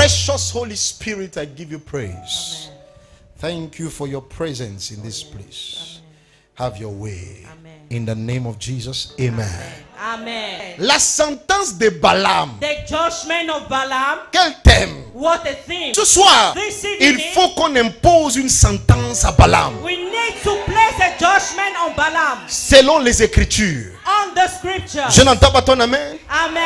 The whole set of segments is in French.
Precious Holy Spirit, I give you praise. Amen. Thank you for your presence in this place. Amen. Have your way. Amen. In the name of Jesus, amen. Amen. La sentence de Balaam. The judgment of Balaam. Quel thème? What a theme. Ce soir, This il evening, faut qu'on impose une sentence à Balaam. we need to place a judgment on Balaam. Selon les Écritures. On the scripture. Je n'entends pas ton amen. Amen.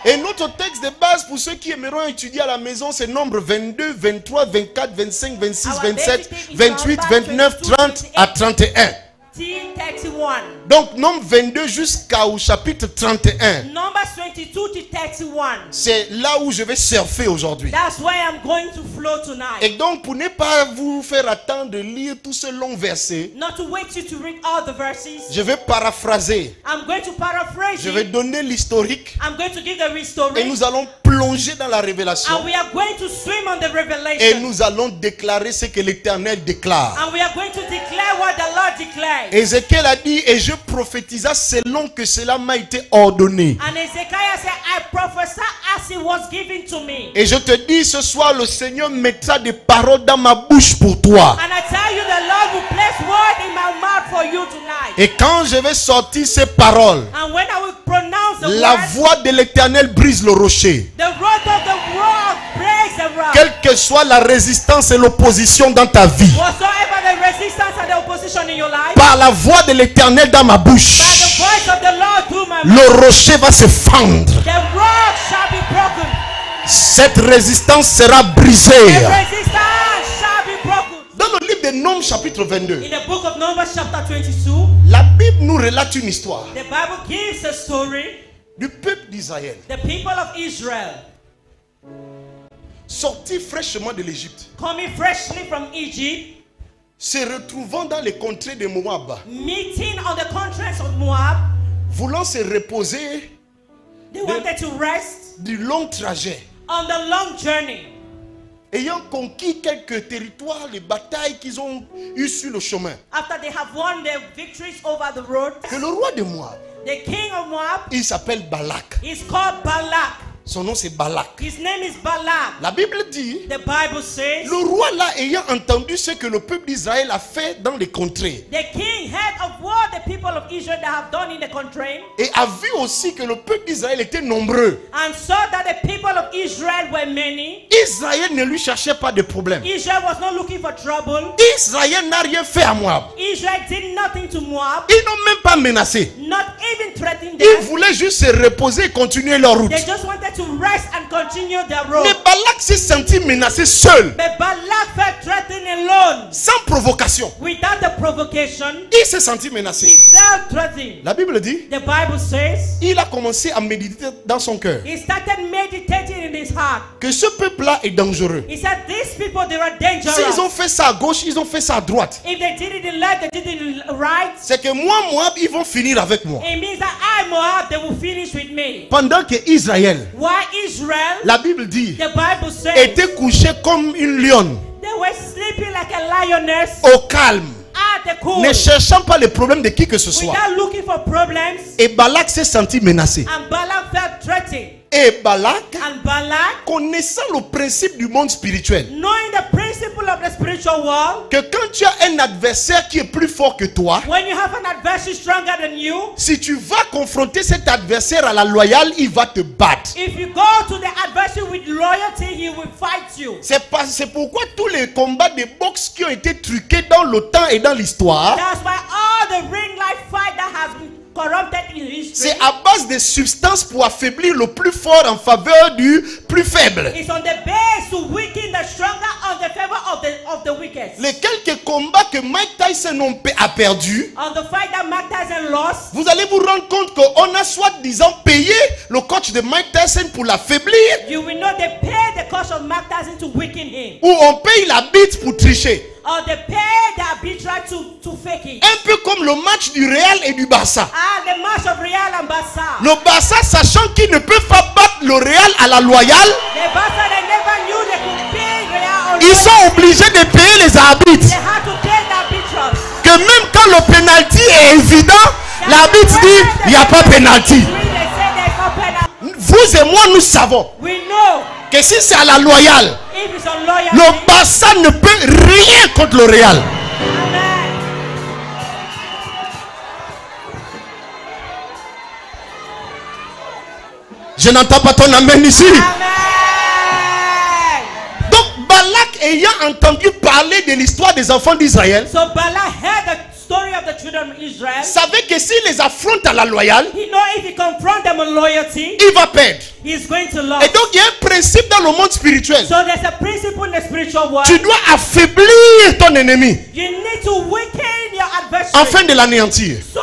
Et notre texte de base pour ceux qui aimeront étudier à la maison, c'est Nombre 22, 23, 24, 25, 26, 27, 28, 29, 30 à 31. 31. Donc Nombre 22 jusqu'au chapitre 31. Numbers 22 to 31. C'est là où je vais surfer aujourd'hui. That's why I'm going to flow tonight. Et donc pour ne pas vous faire attendre de lire tout ce long verset, Not to wait you to read all the verses. je vais paraphraser. I'm going to paraphrase Je vais it. donner l'historique I'm going to give the et story. nous allons plonger dans la révélation And we are going to swim on the et revelation. nous allons déclarer ce que l'Éternel déclare. And we are going to declare what the Lord declared. Ézéchiel a dit, et je prophétisa selon que cela m'a été ordonné. And Ezekiah said, I prophesy as it was given to me. Et je te dis, ce soir, le Seigneur mettra des paroles dans ma bouche pour toi. And I tell you, the Lord will place word in my mouth for you tonight. Et quand je vais sortir ces paroles, And when I will pronounce the la word, voix de l'Éternel brise le rocher. the rod of the rock breaks the rock. Quelle que soit la résistance et l'opposition dans ta vie, Whatsoever the resistance and the opposition in your life, par la voix de l'Éternel dans ma by the bouche, voice of the Lord through my mouth, le rocher va se fendre. the rock shall be broken. Cette résistance sera brisée. The resistance shall be broken. Dans le livre de Nombres chapitre 22, In the book of Numbers chapter 22, la Bible nous relate une histoire the Bible gives a story. du peuple d'Israël The people of Israel sorti fraîchement de l'Égypte, coming freshly from Egypt, se retrouvant dans les contrées de Moab, meeting on the countries of Moab. voulant se reposer They wanted to rest du long trajet, on the long journey. ayant conquis quelques territoires, les batailles qu'ils ont eues sur le chemin. After they have won their victories over the road, Que le roi de Moab, the king of Moab il s'appelle Balak. is called Balak. Son nom c'est Balak. His name is Balak. La Bible dit, The Bible says le roi là ayant entendu ce que le peuple d'Israël a fait dans les contrées, the king heard of what the people of Israel that have done in the country et a vu aussi que le peuple d'Israël était nombreux. and saw that the people of Israel were many. Israël ne lui cherchait pas de problème. Israel was not looking for trouble. Israël n'a rien fait à Moab. Israel did nothing to Moab, Ils n'ont même pas menacé. not even threatening Ils them. voulaient juste se reposer et continuer leur route. They just wanted to rest and continue their road. Mais Balak s'est senti menacé seul, But Balak felt threatened alone, sans provocation. without the provocation. Il s'est senti He menacé. felt threatened. La Bible dit, The Bible says il a commencé à méditer dans son cœur he started meditating in his heart. que ce peuple-là est dangereux. He said, these people, they are dangerous. S'ils ont fait ça à gauche, ils ont fait ça à droite. If they did it in left, they did it in right. C'est que moi, Moab, ils vont finir avec moi. It means that I, Moab, they will finish with me. Pendant que Israël, Why Israel, la Bible dit, the Bible says, était couché comme une lionne, they were sleeping like a lioness au calme, at the cool, ne cherchant pas les problèmes de qui que ce soit. without looking for problems. Et Balak s'est senti menacé. And Balak felt threatened. Et Balak, And Balak, connaissant le principe du monde spirituel, knowing the principle of the spiritual world, que quand tu as un adversaire qui est plus fort que toi, when you have an adversary stronger than you, si tu vas confronter cet adversaire à la loyale, il va te battre. if you go to the adversary with loyalty, he will fight you. C'est pourquoi tous les combats de boxe qui ont été truqués dans le temps et dans l'histoire, That's why all the ring life fight that has been corrupted in history c'est à base de substances pour affaiblir le plus fort en faveur du plus faible. is on the base to weaken the stronger on the favor of the weakest. Les quelques combats que Mike Tyson a perdus, On the fight that Mike Tyson lost, vous allez vous rendre compte qu'on a soi-disant payé le coach de Mike Tyson pour l'affaiblir, you will know they pay the cost of Mike Tyson to weaken him. ou on paye la bite pour tricher. Or they pay the arbitrage to fake it. Un peu comme le match du Real et du Barça. The match of Real and Barca. Le Barça, sachant qu'il ne peut pas battre le Real à la loyale, The Barca, they never knew they could pay Real on ils sont obligés de payer les arbitres. They had to pay the arbitrage. Que même quand le penalty est évident, l'arbitre dit il n'y a pas penalty. They say there's no penalty. Vous et moi, nous savons We know Que si c'est à la loyale, if it's on loyalty, le Barça ne peut rien contre le Real. amen. Je n'entends pas ton amen ici. Amen. Donc Balak ayant entendu parler de l'histoire des enfants d'Israël, So Balak heard the story of the children of Israel. savait que s'il les affronte à la loyale, He know if he confront them on loyalty, il va perdre. he's going to lose. Et donc il y a un principe dans le monde spirituel. So there's a principle in the spiritual world. Tu dois affaiblir ton ennemi You need to weaken your adversary afin de l'anéantir. so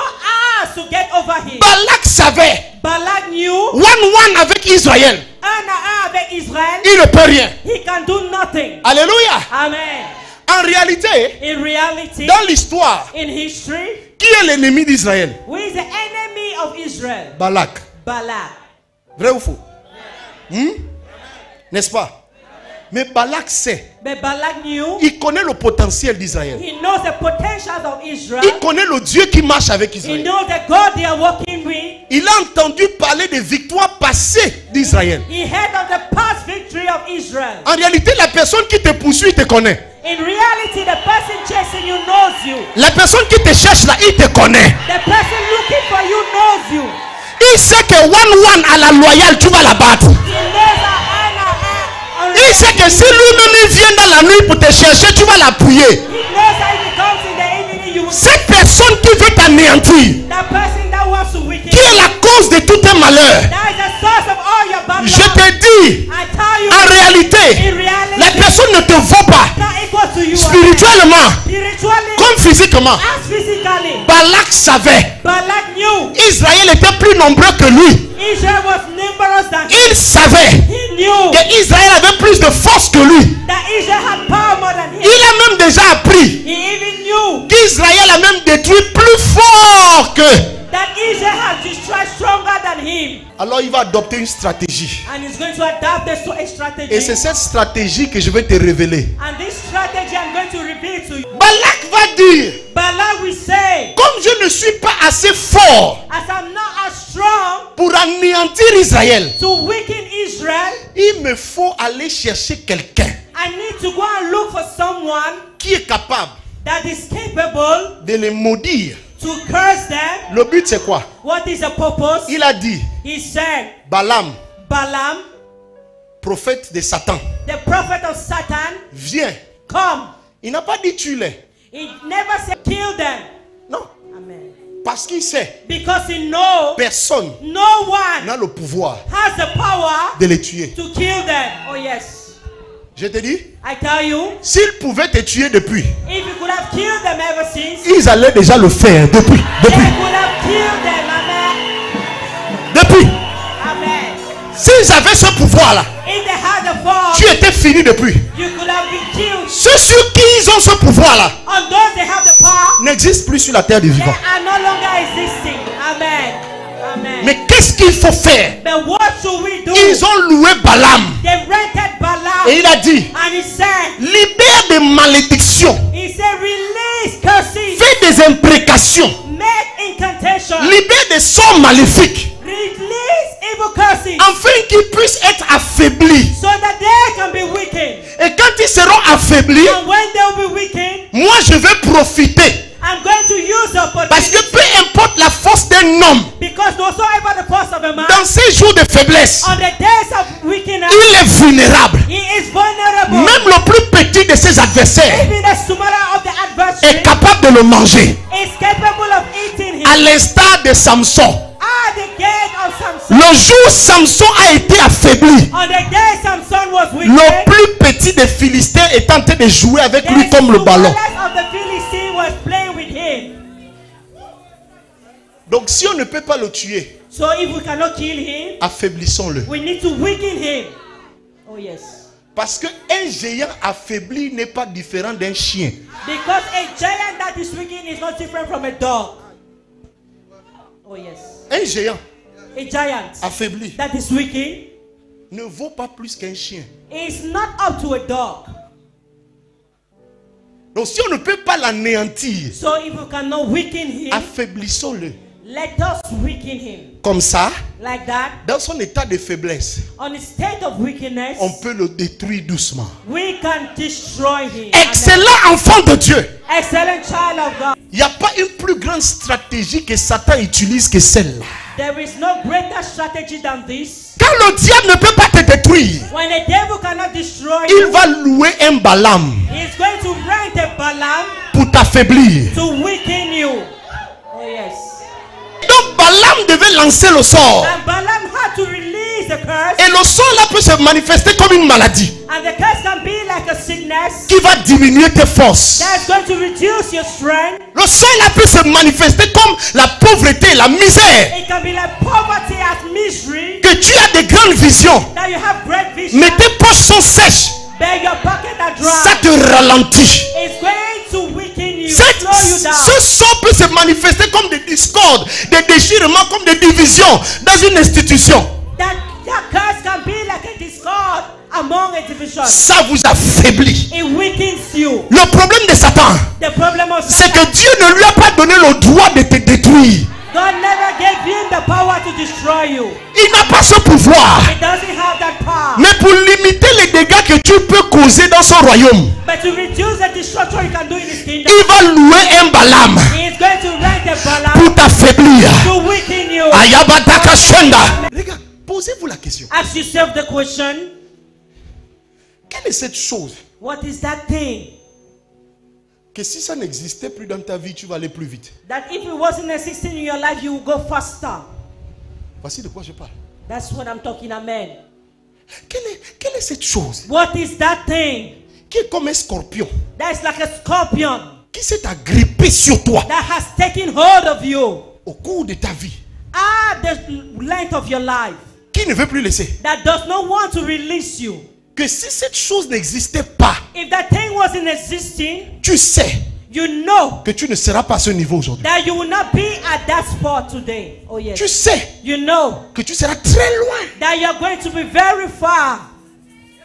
as to get over him. Balak savait, Balak knew, one avec Israël, avec Israel, il ne peut rien. he can do nothing. Alléluia. Amen. En réalité, In reality, dans l'histoire, in history, qui est l'ennemi d'Israël? who is the enemy of Israel? Balak. Balak. Vrai ou faux? N'est-ce pas? Mais Balak sait. But Balak knew, Il connaît le potentiel d'Israël. he knows the potentials of Israel. Il connaît le Dieu qui marche avec He Israël. knows the God they are working with. Il a entendu parler des victoires passées d'Israël. He heard of the past victory of Israel. En réalité, la personne qui te poursuit, il te connaît. In reality, the person chasing you knows you. La personne qui te cherche là, il te connaît. The person looking for you knows you. Il sait que one à la loyale, tu vas la battre. He knows Il sait que si lui-même il vient dans la nuit pour te chercher, tu vas l'appuyer. He knows that if he comes in the evening, you will. Cette personne qui veut t'anéantir, That person that wants to weaken qui est la cause de tout tes malheurs, that is the source of all your bad je luck. te dis, I tell you, en réalité, in reality, la personne ne te vaut pas not equal to you. spirituellement Spiritually, comme physiquement. as physically. Balak savait, Balak knew Israël était plus nombreux que lui. Israel was numerous than him. Il savait He knew que Israël avait plus de force que lui. that Israel had power more than him. Il a même déjà appris He even knew qu'Israël a même détruit plus fort que. that Israel has destroyed stronger than him. Alors il va adopter une stratégie. And he's going to adapt this to a strategy. Et c'est cette stratégie que je vais te révéler. And this strategy I'm going to reveal to you. Balak va dire, Balak will say, comme je ne suis pas assez fort as I'm not as strong pour anéantir Israël, to weaken Israel, il me faut aller chercher quelqu'un I need to go and look for someone qui est capable that is capable de les maudire. to curse them. Le but c'est quoi? What is the purpose? Il a dit, He said, Balaam, Balaam, prophète de Satan, the prophet of Satan, viens. come. Il n'a pas dit tue-les. He never said kill them. Non, Amen. parce qu'il sait, Because he knows personne no one n'a le pouvoir has the power de les tuer. to kill them. Oh yes. Je te dis, I tell you, s'ils pouvaient te tuer depuis, if you could have killed them ever since, ils allaient déjà le faire depuis. they could have killed them. Amen. Depuis. Amen. S'ils avaient ce pouvoir-là, If they had the power, tu étais fini depuis. you could have been killed. Ceux sur qui ils ont ce pouvoir-là On those they have the power, n'existent plus sur la terre des they vivants. are no longer existing. Amen. Amen. Mais qu'est-ce qu'il faut faire? But what should we do? Ils ont loué Balaam. They rented Balaam, Et il a dit, and he said, libère des malédictions, he said, release curses, fais des imprécations, make incantation, libère des sorts maléfiques, release evil curses, afin qu'ils puissent être affaiblis. so that they can be weakened. Et quand ils seront affaiblis, And when they will be weakened, moi je vais profiter. I'm going to use the Parce que opportunity, peu importe la force d'un homme, because whatsoever the force of a man, dans ces jours de faiblesse, on the days of weakness, il est vulnérable. he is vulnerable. Même le plus petit de ses adversaires Even the smaller of the est adversary capable de le manger. is capable of eating him. À l'instar de Samson. At the gate of Samson, Le jour où Samson a été affaibli, on the day Samson was le wicked, plus petit des Philistins est en train de jouer avec the lui comme le ballon. smallest of the Philistines was playing with him. Donc si on ne peut pas le tuer, So if we cannot kill him, affaiblissons-le. we need to weaken him. Oh yes. Parce qu'un géant affaibli n'est pas différent d'un chien. Because a giant that is weakened is not different from a dog. Oh yes. Un géant A giant affaibli that is weakened ne vaut pas plus qu'un chien. is not up to a dog. Donc si on ne peut pas l'anéantir, So if we cannot weaken him, affaiblissons-le. Let us weaken him. Comme ça, Like that, dans son état de faiblesse, on his state of wickedness, on peut le détruire doucement. we can destroy him. Excellent enfant de Dieu. Amen. Excellent child of God. Il n'y a pas une plus grande stratégie que Satan utilise que celle-là. There is no greater strategy than this. Quand le diable ne peut pas te détruire, When the devil cannot destroy il you, va louer un Balaam he's going to rent a Balaam pour t'affaiblir. to weaken you. Oh yes. Donc Balaam devait lancer le sort. And Balaam had to release the curse. Et le sort là peut se manifester comme une maladie And the curse can be like a sickness qui va diminuer tes forces. that's going to reduce your strength. Le sort là peut se manifester comme la pauvreté, la misère. It can be like poverty as misery. Que tu as de grandes visions, That you have great vision, mais tes poches sont sèches. but your pocket are Ça dry. te ralentit. It's going to weaken you, slow you down. Ce sort peut se manifester comme des discordes, des déchirements, comme des divisions dans une institution. That curse can be like a discord among a division. Ça vous affaiblit. It weakens you. Le problème de Satan, The problem of c'est Satan, que Dieu ne lui a pas donné le droit de te détruire. God never gave him the power to destroy you. Il n'a pas ce pouvoir. He doesn't have that power. Mais pour limiter les dégâts que tu peux causer dans son royaume, But to reduce the destruction you can do in his kingdom, il va louer un Balaam he is going to rent a Balaam pour t'affaiblir. to weaken you. Ayabataka Shenda. Regarde, posez-vous la question. Ask yourself the question, Quelle est cette chose what is that thing que si ça n'existait plus dans ta vie, tu vas aller plus vite? that if it wasn't existing in your life, you will go faster? Voici de quoi je parle. That's what I'm talking, amen. Quelle est cette chose What is that thing qui est comme un scorpion that is like a scorpion qui s'est agrippé sur toi that has taken hold of you au cours de ta vie, at the length of your life, qui ne veut plus laisser? that does not want to release you? Que si cette chose n'existait pas, If that thing wasn't existing, tu sais you know que tu ne seras pas à ce niveau aujourd'hui. that you will not be at that spot today. Oh yes. Tu sais You know que tu seras très loin. that you're going to be very far.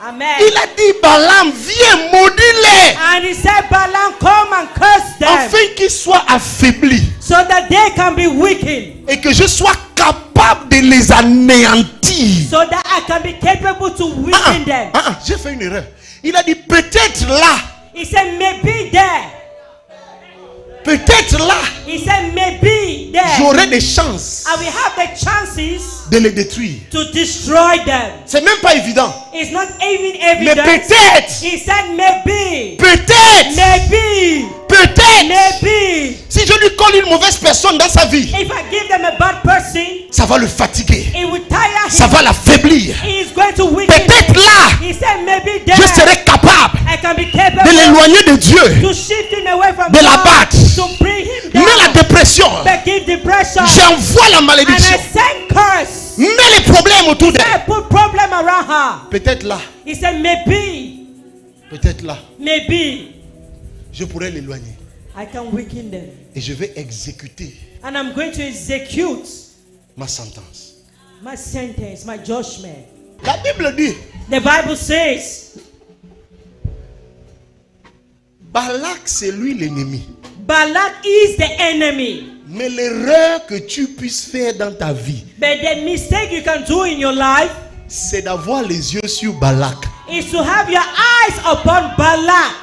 Amen. Il a dit, Balaam, viens, maudis-les, And he said, Balaam, come and curse them afin qu'ils soient affaiblis so that they can be weakened, et que je sois capable de les anéantir. so that I can be capable to weaken them. J'ai fait une erreur. Il a dit, peut-être là, He said, maybe there. peut-être là, He said, maybe there. j'aurai des chances I will have the chances de les détruire. to destroy them. C'est même pas évident. It's not even Mais evident. peut-être, He said, maybe. peut-être, Maybe. peut-être, Maybe. si je lui colle une mauvaise personne dans sa vie, If I give them a bad person, ça va le fatiguer, it will tire ça him. va l'affaiblir. He is going to weaken Peut-être him. là, He said, maybe there. je serai capable I can be de capable l'éloigner de Dieu, to shift him away from de God, l'abattre. to bring him Mais la down. dépression, But give depression. j'envoie la And I malédiction. send curse. Mets les problèmes autour I d'elle. put problem around her. Peut-être là, He said, maybe, peut-être là, maybe je pourrais l'éloigner. I can weaken them. Et je vais exécuter And I'm going to execute ma sentence. my sentence, my judgment. La Bible dit, The Bible says, Balak c'est lui l'ennemi. Balak is the enemy. Mais l'erreur que tu puisses faire dans ta vie, But the mistake you can do in your life c'est d'avoir les yeux sur Balak. is to have your eyes upon Balak.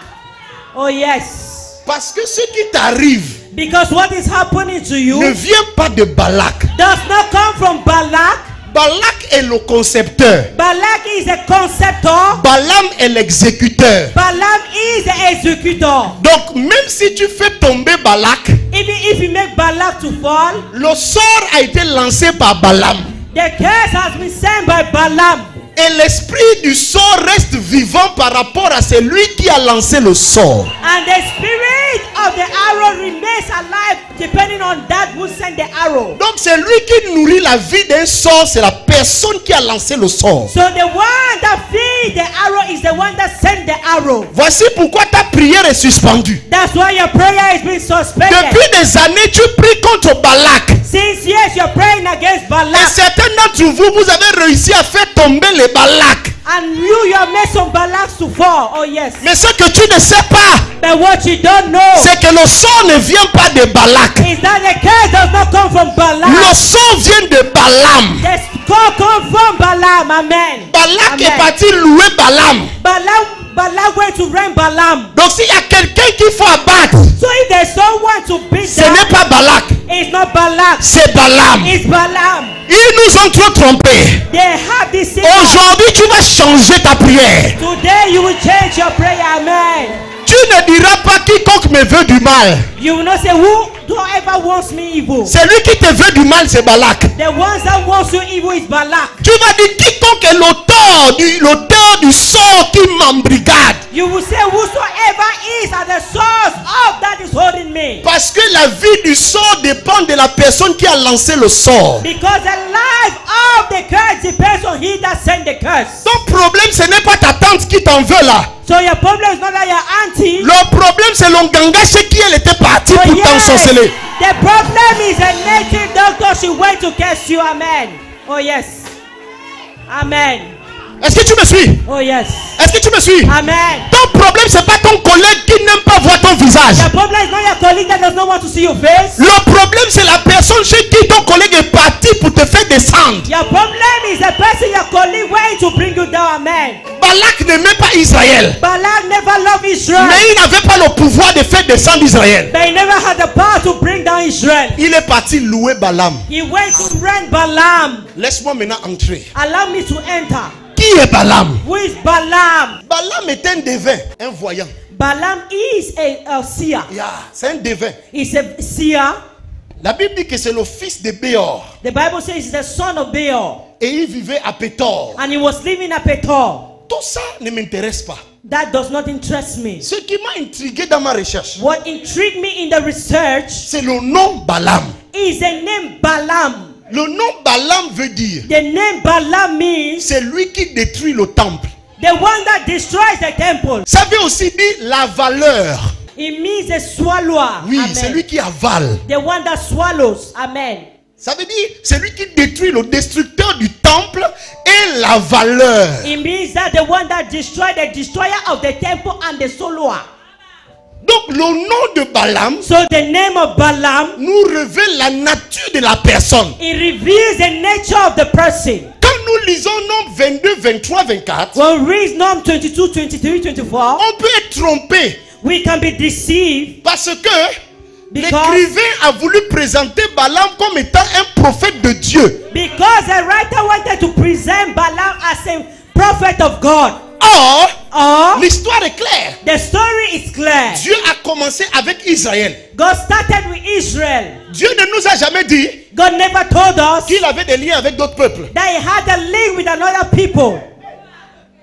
Oh yes. Parce que ce qui t'arrive Because what is happening to you ne vient pas de Balak. does not come from Balak. Balak est le concepteur. Balak is a conceptor. Balaam est l'exécuteur. Balaam is the executor. Donc même si tu fais tomber Balak, Even if you make Balak to fall, le sort a été lancé par Balaam. the curse has been sent by Balaam. Et l'esprit du sort reste vivant par rapport à celui qui a lancé le sort. And the spirit of the arrow remains alive depending on that who sent the arrow. Donc c'est lui qui nourrit la vie d'un sort, c'est la personne qui a lancé le sort. So the one that feeds the arrow is the one that sent the arrow. Voici pourquoi ta prière est suspendue. That's why your prayer is being suspended. Depuis des années, tu pries contre Balak. Since years you're praying against Et Balak. certains d'entre vous, vous avez réussi à faire tomber les Balak. And you have made some Balaks to fall. Oh yes. Mais ce que tu ne sais pas, But what you don't know c'est que le son ne vient pas de Balak. is that the curse does not come from Balaam. Le son vient de Balaam. The call comes from Balaam. Amen. Balak Amen. est parti louer Balaam. Balaam went to rent Balaam. Donc s'il y a quelqu'un qu'il faut abattre, So if there's someone to beat ce down, n'est pas Balak, it's not Balak. c'est Balaam. It's Balaam. Ils nous ont trop trompés. They have this sin. Aujourd'hui, tu vas changer ta prière. Today you will change your prayer. Amen. Tu ne diras pas quiconque me veut du mal. You will not say whoever wants me evil. Celui qui te veut du mal, c'est Balak. The ones that wants you evil is Balak. Tu vas dire quiconque est l'auteur du sort qui m'embrigade. You will say whosoever is at the source of that is holding me. Parce que la vie du sort dépend de la personne qui a lancé le sort. Because the life of the curse depends on he that sent the curse. Ton problème, ce n'est pas ta tante qui t'en veut là. So your problem is not that your auntie. Le problème, c'est l'onganga chez qui elle était partie Oh, pour yes. t'ensorceler. The problem is a native doctor. She went to curse you. Amen. Oh yes. Amen. Est-ce que tu me suis? Oh yes. Est-ce que tu me suis? Amen. Ton problème, c'est pas ton collègue qui n'aime pas voir ton visage. The problem is not your colleague that does not want to see your face. Le problème, c'est la personne chez qui ton collègue est parti pour te faire descendre. Your problem is the person your colleague went to bring you down. Amen. Balak n'aimait pas Israël. Balak never loved Israel. Mais il n'avait pas le pouvoir de faire descendre Israël. They never had the power to bring down Israel. Il est parti louer Balaam. He went to rent Balaam. Laisse-moi maintenant entrer. Allow me to enter. Qui est Balaam? Who is Balaam? Balaam est un devin, un voyant. Balaam is a seer. Yeah, c'est un devin. He's a seer. La Bible dit que c'est le fils de Béor. The Bible says he's the son of Baal. Et il vivait à Pétor. And he was living at Petor. Tout ça ne m'intéresse pas. That does not interest me. Ce qui m'a intrigué dans ma recherche, What intrigued me in the research c'est le nom Balaam. is the name Balaam. Le nom Balaam veut dire, The name Balaam means c'est lui qui détruit le temple. the one that destroys the temple. Ça veut aussi dire la valeur. It means a swallower. Oui, Amen. c'est lui qui avale. The one that swallows. Amen. Ça veut dire, c'est lui qui détruit le destructeur du temple et la valeur. It means that the one that destroyed the destroyer of the temple and the swallower. Donc le nom de Balaam So the name of Balaam, nous révèle la nature de la personne. it reveals the nature of the person. Quand nous lisons Nombre 22, 23, 24, When we read Psalm 22, 23, 24, on peut être trompé we can be deceived parce que because l'écrivain a voulu présenter Balaam comme étant un prophète de Dieu. the writer wanted to present Balaam as a prophet of God. Or, Or l'histoire est claire. the story is clear. Dieu a commencé avec Israël. God started with Israel. Dieu ne nous a jamais dit God never told us qu'il avait des liens avec d'autres peuples. that he had a link with another people.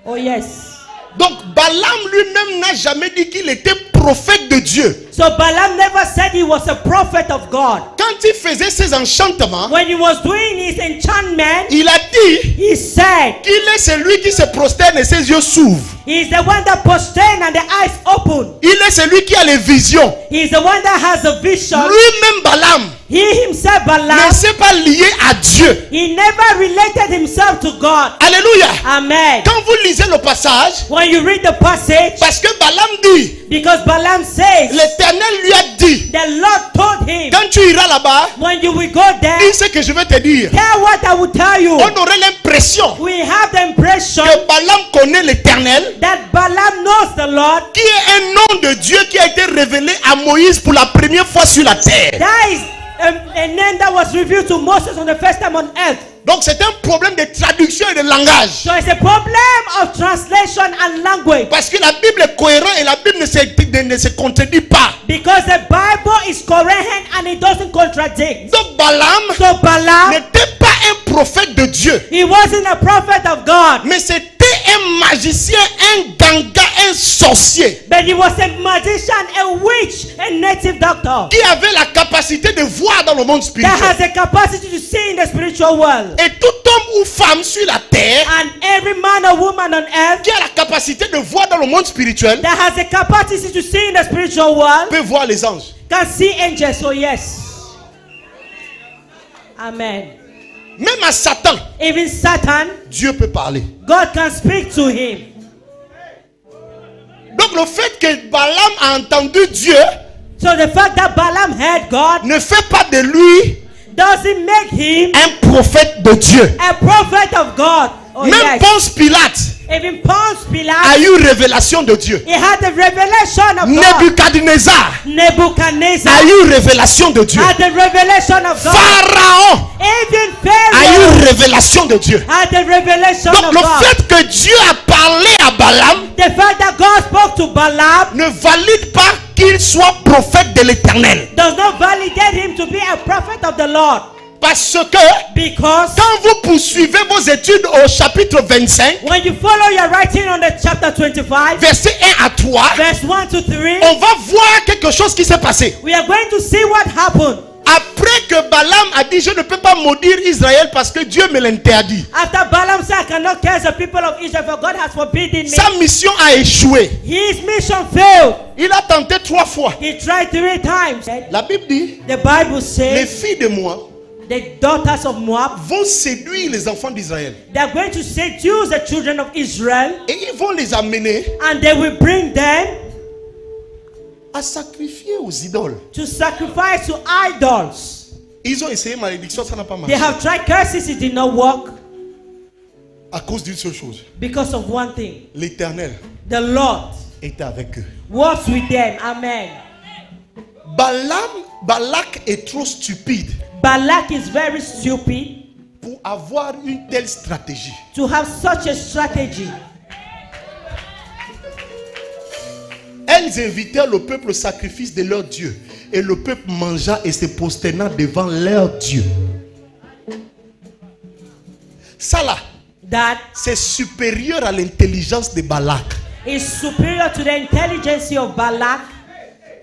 Oh yes. Donc Balaam lui-même n'a jamais dit qu'il était prophète de Dieu. So Balaam never said he was a prophet of God. Quand il faisait ses enchantements, When he was doing his enchantment, il a dit he said qu'il est celui qui se prosterne et ses yeux s'ouvrent. he's the one that prostrate and the eyes open. Il est celui qui a les visions. He's the one that has a vision. Lui-même Balaam He himself, Balaam, ne s'est pas lié à Dieu. he never related himself to God. Alléluia. Amen. Quand vous lisez le passage, When you read the passage, parce que Balaam dit, because Balaam says, l'Éternel lui a dit, the Lord told him, quand tu iras là-bas, when you will go there, dis ce que je vais te dire. tell what I will tell you. On aurait l'impression We have the impression que Balaam connaît l'Éternel, that Balaam knows the Lord. qui est un nom de Dieu qui a été révélé à Moïse pour la première fois sur la terre. That is a name that was revealed to Moses on the first time on earth. Donc c'est un problème de traduction et de langage. So it's a problem of translation and language. Parce que la Bible est cohérente et la Bible ne se contredit pas. Because the Bible is coherent and it doesn't contradict. Donc Balaam So Balaam, n'était pas un prophète de Dieu, he wasn't a prophet of God, mais c'était un magicien, un ganga, un sorcier but he was a magician, a witch, a native doctor qui avait la capacité de voir dans le monde that spirituel. has a capacity to see in the spiritual world. Et tout homme ou femme sur la terre And every man or woman on earth qui a la capacité de voir dans le monde spirituel that has a capacity to see in the spiritual world peut voir les anges. can see angels. So yes. Amen. Même à Satan, Even Satan, Dieu peut parler. God can speak to him. Donc le fait que Balaam a entendu Dieu So the fact that Balaam heard God ne fait pas de lui doesn't make him un prophète de Dieu. a prophet of God. Oh, Même yes. Ponce Pilate Even Ponce a Pilate, eu révélation de Dieu. he had the revelation of God. Nebuchadnezzar Nebuchadnezzar a eu révélation de Dieu. had the revelation of God. Pharaon Even a Pharaoh eu révélation de Dieu. had the revelation Donc of le God. fait que Dieu a parlé à Balaam The fact that God spoke to Balaam ne valide pas qu'il soit prophète de l'Éternel. does not validate him to be a prophet of the Lord. Parce que Because quand vous poursuivez vos études au chapitre 25, when you follow your writing on the chapter 25, verset 1 à 3, verse 1 to 3, on va voir quelque chose qui s'est passé. we are going to see what happened. Après que Balaam a dit, je ne peux pas maudire Israël parce que Dieu me l'interdit. After Balaam said, I cannot curse the people of Israel, for God has forbidden me. Sa mission a échoué. His mission failed. Il a tenté 3 fois. He tried 3 times. La Bible dit, The Bible les says filles de Moab the daughters of Moab, vont séduire les enfants d'Israël. they are going to seduce the children of Israel, Et ils vont les amener and they will bring them à sacrifier aux idoles. to sacrifice to idols. Ils ont essayé malédiction, ça n'a pas They marché. have tried curses, it did not work À cause d'une seule chose. because of one thing. L'Éternel The Lord était avec eux. was with them. Amen. Balak est trop stupide Balak is very stupid pour avoir une telle stratégie. to have such a strategy. Elles invitèrent le peuple au sacrifice de leur Dieu. Et le peuple mangea et se prosterna devant leur Dieu. Ça là, That c'est supérieur à l'intelligence de Balak. is superior to the intelligence of Balak.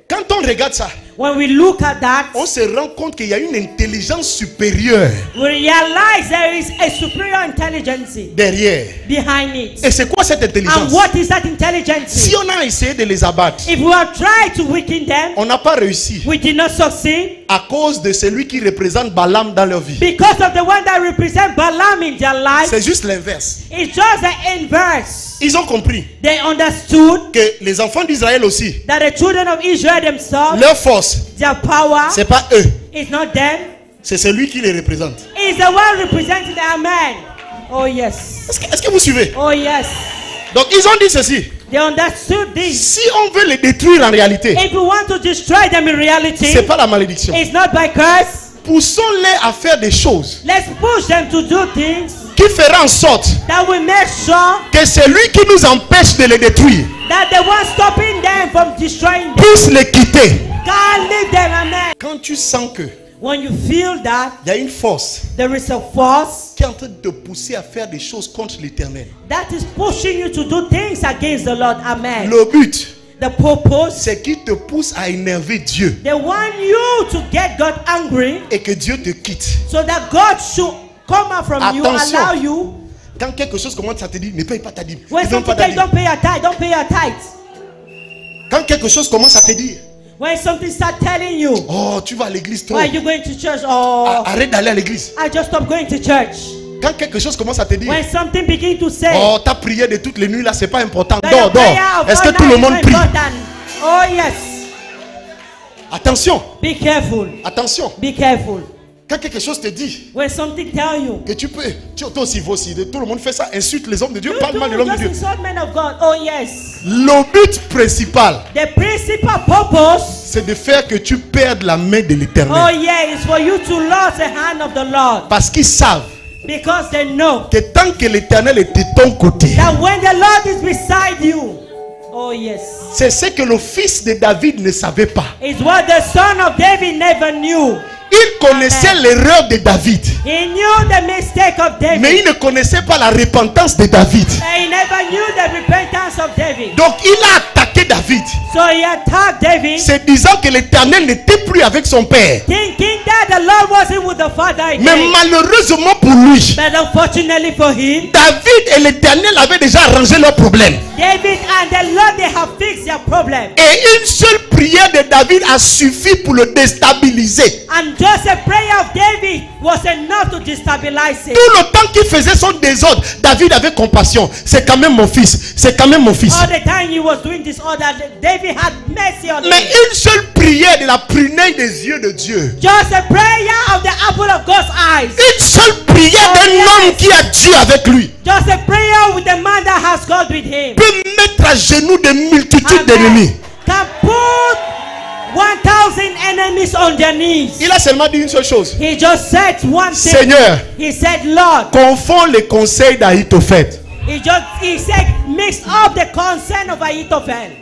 Quand on regarde ça, When we look at that, on se rend compte qu'il y a une intelligence supérieure we realize there is a superior intelligence derrière. behind it. Et c'est quoi cette And intelligence? what is that intelligence? Si on a essayé de les abattre, If we have tried to weaken them, on n'a pas réussi we did not succeed à cause de celui qui représente Balaam dans leur vie. because of the one that represents Balaam in their life. C'est juste l'inverse. It's just the inverse. Ils ont compris They understood que les enfants d'Israël aussi, that the children of Israel themselves, leur force, their power c'est pas eux, is not them. c'est celui qui les représente. It's the one representing the man. Oh yes. Est-ce que vous suivez? Oh yes. Donc ils ont dit ceci. They understood this. Si on veut les détruire en réalité, If we want to destroy them in reality, c'est pas la malédiction. it's not by curse. Poussons-les à faire des choses Let's push them to do things qui feront en sorte that will make sure que celui qui nous empêche de les détruire that the one stopping them from destroying them puisse les quitter. can't leave them. Amen. Quand tu sens que When you feel that il y a une force there is a force qui est en train de te pousser à faire des choses contre l'Éternel, that is pushing you to do things against the Lord. Amen. le but, The purpose, c'est qu'il te pousse à énerver Dieu they want you to get God angry et que Dieu te quitte. so that God should come out from you, Attention. allow you. Quand quelque chose commence à te dire, ne paye pas ta dîme. When Ne donne pas something ta tells dîme. you don't pay your tithe, don't pay your tithe. Quand quelque chose commence à te dire, When something start telling you, oh, tu vas à l'église trop. why are you going to church? Oh, Arrête d'aller à l'église. I just stopped going to church. Quand quelque chose commence à te dire, When something begin to say, oh, ta prière de toutes les nuits là, c'est pas important. that Dors, your prayer dors. of Est-ce que all tout le night is monde not prie? important. Oh yes. Attention, Be careful. attention. Be careful. Quand quelque chose te dit When something tell you, que tu peux, toi aussi, vous aussi, tout le monde fait ça, insulte les hommes de Dieu, you parle mal de l'homme de just Dieu. insult men of God. Oh yes. Le but principal, The principal purpose, c'est de faire que tu perdes la main de oh l'Éternel. yeah, is for you to lose the hand of the Lord. Parce qu'ils savent Because they know que tant que l'Éternel est de ton côté, that when the Lord is beside you, oh yes, c'est ce que le fils de David ne savait pas. it's what the son of David never knew. Il connaissait l'erreur de David, He knew the mistake of David. mais il ne connaissait pas la repentance de David. He never knew the repentance of David. Donc il a attaqué David, So he attacked David, se disant que l'Éternel n'était plus avec son père. thinking that the Lord wasn't with the father Mais again. malheureusement pour lui, But unfortunately for him, David et l'Éternel avaient déjà arrangé leurs problèmes. David and the Lord, they have fixed their problem. Et une seule prière de David a suffi pour le déstabiliser. And just a prayer of David was enough to destabilize it. Tout le temps qu'il faisait son désordre, David avait compassion. C'est quand même mon fils. C'est quand même mon fils. All the time he was doing disorder, David had mercy on Mais him. une seule prière de la prunelle des yeux de Dieu. Just a prayer of the apple of God's eyes. Une seule prière d'un homme qui a Dieu avec lui Just a prayer with the man that has God with him. peut mettre à genoux des multitudes d'ennemis. Can put 1,000 enemies on their knees. Il a seulement dit une seule chose. He just said one thing. Seigneur, He said, Lord. confonds les conseils d'Ahitophel. He said, mix up the concern of Ahithophel.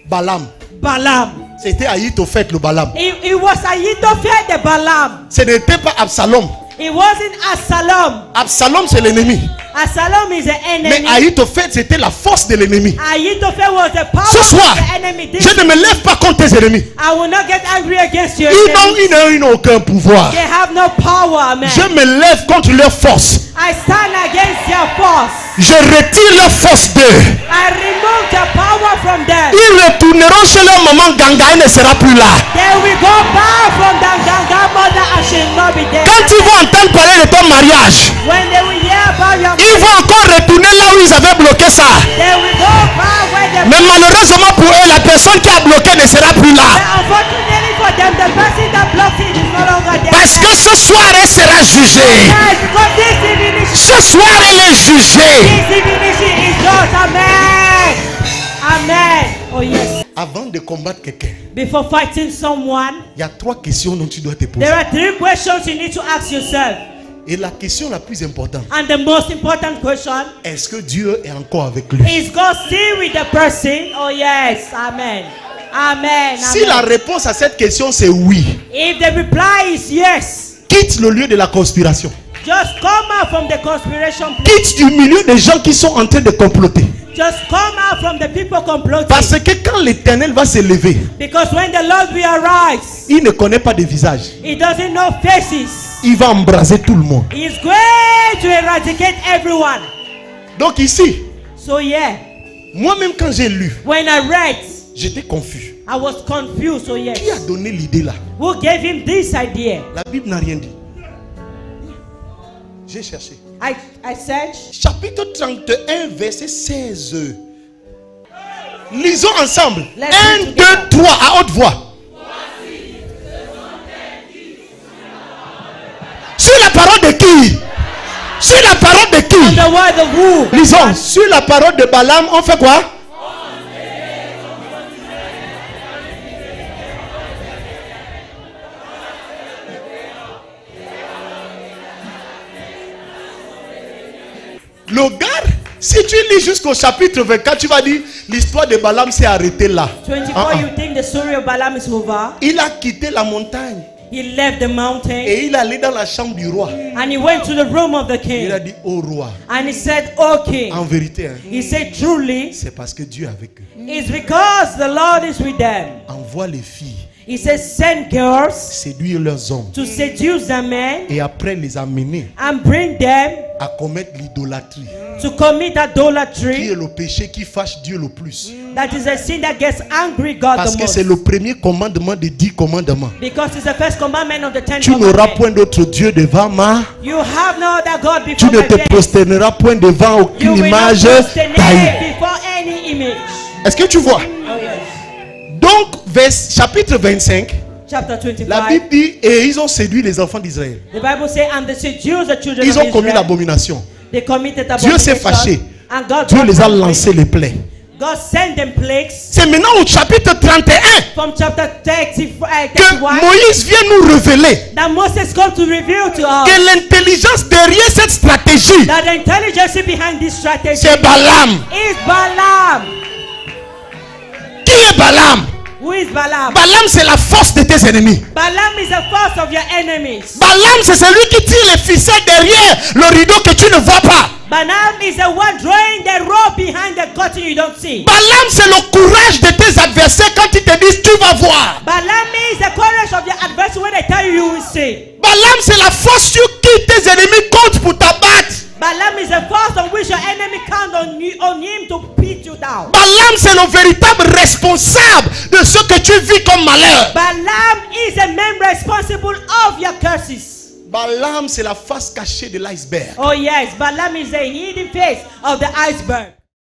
Balaam. Balaam. C'était Ahitophel le Balaam. It was Ahithophel the Balaam. Ce n'était pas Absalom. It wasn't Absalom. Absalom c'est l'ennemi. Absalom is the Mais enemy. Ahitophel c'était la force de l'ennemi. Ahithophel was the power Ce soir, of the enemy. je ne me lève pas contre tes ennemis. I will not get angry against your Ils enemies. n'ont aucun pouvoir. They have no power, man. Je me lève contre leur force. I stand against their force. Je retire leur force d'eux. I remove the power from them. Ils retourneront chez leur maman Ganga, elle ne sera plus là. They will go back from the Ganga mother and she will not be there. Quand ils vont entendre parler de ton mariage, When they will hear about your ils vont encore retourner là où ils avaient bloqué ça. they will go back where the Mais malheureusement pour eux, la personne qui a bloqué ne sera plus là. But unfortunately for them, the person that blocked it is no longer there. Parce que ce soir, elle sera jugée. Yes, because this divinity, Ce soir, elle est jugée. this divinity is yours. Amen. Amen. Oh yes. Avant de combattre quelqu'un, Before fighting someone, il y a 3 questions dont tu dois te poser. there are 3 questions you need to ask yourself. Et la question la plus importante, And the most important question, est-ce que Dieu est encore avec lui? is God still with the person? Oh yes. Amen. Amen. Si la Amen. réponse à cette question c'est oui, If the reply is yes, quitte le lieu de la conspiration. just come out from the conspiration place. Quitte du milieu des gens qui sont en train de comploter. Just come out from the people comploting. Parce que quand l'Éternel va se lever, Because when the Lord will arise, il ne connaît pas de visage. He doesn't know faces. Il va embraser tout le monde. He is going to eradicate everyone. Donc ici, So yeah, moi-même quand j'ai lu, when I read, j'étais confus. I was confused. So yes, Qui a donné l'idée là? who gave him this idea? La Bible n'a rien dit. J'ai cherché. I searched. Chapitre 31, verset 16. Lisons ensemble. Let's 1, read 2, together. 3, à haute voix. Sur la parole de qui? Sur la parole de On qui? the word of who? Lisons. Sur la parole de Balaam, on fait quoi? Le gars, si tu lis jusqu'au chapitre 24, tu vas dire l'histoire de Balaam s'est arrêtée là. 24, you think the story of Balaam is over? Il a quitté la montagne He left the mountain et il est allé dans la chambre du roi. and he went to the room of the Il a king. dit au roi, And he said, "O king," en vérité, hein, he said, "Truly, c'est parce que Dieu est avec eux. it's because the Lord is with them." Envoie les filles He says, "Send girls séduire leurs hommes to seduce the men et après les amener and bring them à commettre l'idolâtrie, to commit qui est idolatry." le péché qui fâche Dieu le plus. That is a sin that gets angry God Parce the que most. c'est le premier commandement des 10 commandements. Because it's the first commandment of the 10 Tu n'auras commandments. point d'autre Dieu devant moi. You have no other God Tu before ne my te face. prosterneras point devant You aucune will not image prosternate taillée. before any image. Est-ce que tu vois? Oh yes. Donc, chapitre 25, Chapter la 25. Bible dit, et ils ont séduit les enfants d'Israël. The Bible says, and they seduced the children Ils of ont commis Israel. l'abomination. They committed Dieu s'est abomination. fâché. And God Dieu got les a angry. lancé les plaies. God sent them plagues. C'est maintenant au chapitre 31 From chapter 30, que 31. Moïse vient nous révéler That Moses come to reveal to us que l'intelligence derrière cette stratégie, that the intelligence behind this strategy c'est Balaam. is Balaam. Qui est Balaam? Who is Balaam? Balaam, c'est la force de tes ennemis. Balaam is the force of your enemies. Balaam, c'est celui qui tire les ficelles derrière le rideau que tu ne vois pas. Balaam is the one drawing the rope behind the curtain you don't see. Balaam, c'est le courage de tes adversaires quand ils te disent tu vas voir. Balaam is the courage of your adversary when they tell you you will see. Balaam, c'est la force sur qui tes ennemis comptent pour t'abattre. Balaam is the force on which your enemy count on him to beat you down. Balaam, c'est le véritable responsable de ce que tu vis comme malheur. Balaam is the main responsible of your curses. Balaam, c'est la face cachée de l'iceberg. Oh yes, Balaam is the hidden face of the iceberg.